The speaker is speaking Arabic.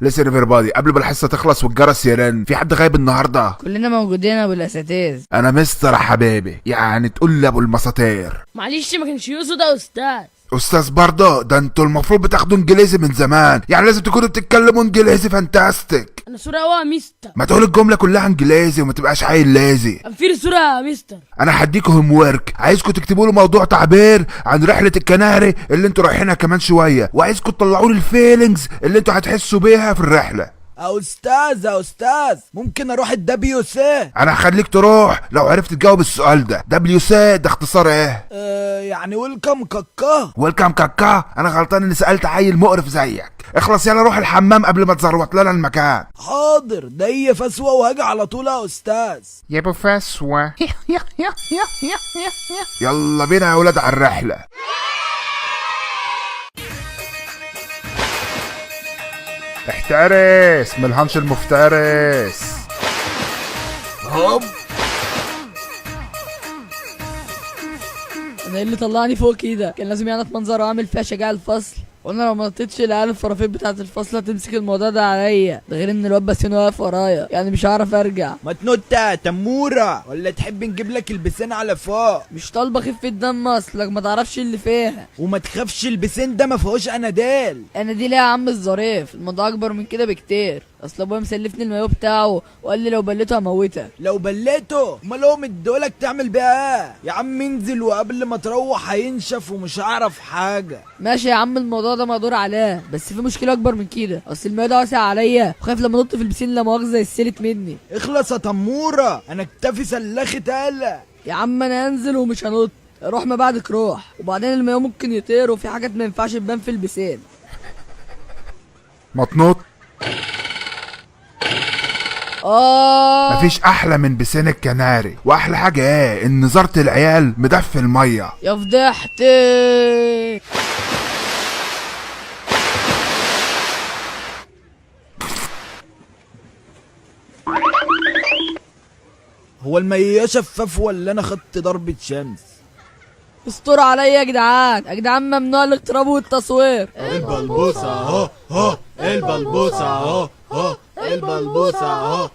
listen everybody، قبل ما الحصه تخلص والجرس يرن، في حد غايب النهارده؟ كلنا موجودين يا ابو الاساتذه. انا مستر حبيبي، يعني تقول لي ابو المساطير. معلش ما كانش يقصد يا استاذ. استاذ برضه؟ ده انتوا المفروض بتاخدوا انجليزي من زمان، يعني لازم تكونوا بتتكلموا انجليزي فانتاستيك. انا صورة يا مستر. ما تقول الجمله كلها انجليزي وما تبقاش عيل لازي. في صورة يا مستر. انا هديكوا هوم ورك، عايزكم تكتبوا له موضوع تعبير عن رحله الكناري اللي انتوا رايحينها كمان شويه، وعايزكم تطلعوا لي الفيلينجز اللي انتوا هتحسوا بيها في الرحله. يا استاذ ممكن اروح الدبليو سي؟ انا هخليك تروح لو عرفت تجاوب السؤال ده. دبليو سي ده اختصار ايه؟ يعني ويلكم كاكا. ويلكم كاكا؟ انا غلطان اني سالت عيل مقرف زيك. اخلص يلا روح الحمام قبل ما تزروط لنا المكان. حاضر، ده فسوه وهاجي على طول يا استاذ. يا ابو فسوه. يلا بينا يا ولاد على الرحله. احترس من الهنش المفترس. هوب. انا ايه اللي طلعني فوق كده؟ كان لازم يعرف منظر واعمل فيها شجاع الفصل، وانا لو ما نطيتش العيال الفرافير بتاعه الفصل هتمسك الموضوع ده عليا. ده غير ان الواد بسين واقف ورايا، يعني مش هعرف ارجع. ما تنط يا تموره، ولا تحب نجيب لك البسين على فوق؟ مش طالبه خفه دم اصلك ما تعرفش اللي فيها. وما تخافش، البسين ده ما فيهوش اناديل. انا دي ليه يا عم الظريف؟ الموضوع اكبر من كده بكتير. اصل ابويا مسلفني المايو بتاعه وقال لي لو بليته هموتك. لو بليته امال هو مديهولك تعمل بيها ايه؟ يا عم انزل وقبل ما تروح هينشف ومش هعرف حاجه. ماشي يا عم، الموضوع ده مقدور عليه، بس في مشكله اكبر من كده. اصل المايو ده واسع عليا، وخايف لما انط في البسين لا مؤاخذه يسلت مني. اخلص يا تموره، انا اكتفي سلخت قلق. يا عم انا انزل ومش هنط. روح ما بعدك روح، وبعدين المايو ممكن يطير وفي حاجات ما ينفعش تبان في البسين. ما تنط. مفيش احلى من بسين الكناري، واحلى حاجه ايه؟ ان نظاره العيال مدفي الميه. يا فضحتي. هو المياه شفاف ولا انا خدت ضربة شمس؟ استر عليا يا جدعان، يا جدعان ممنوع الاقتراب والتصوير. البلبوسة اهو البلبوسة اهو البلبوسة اهو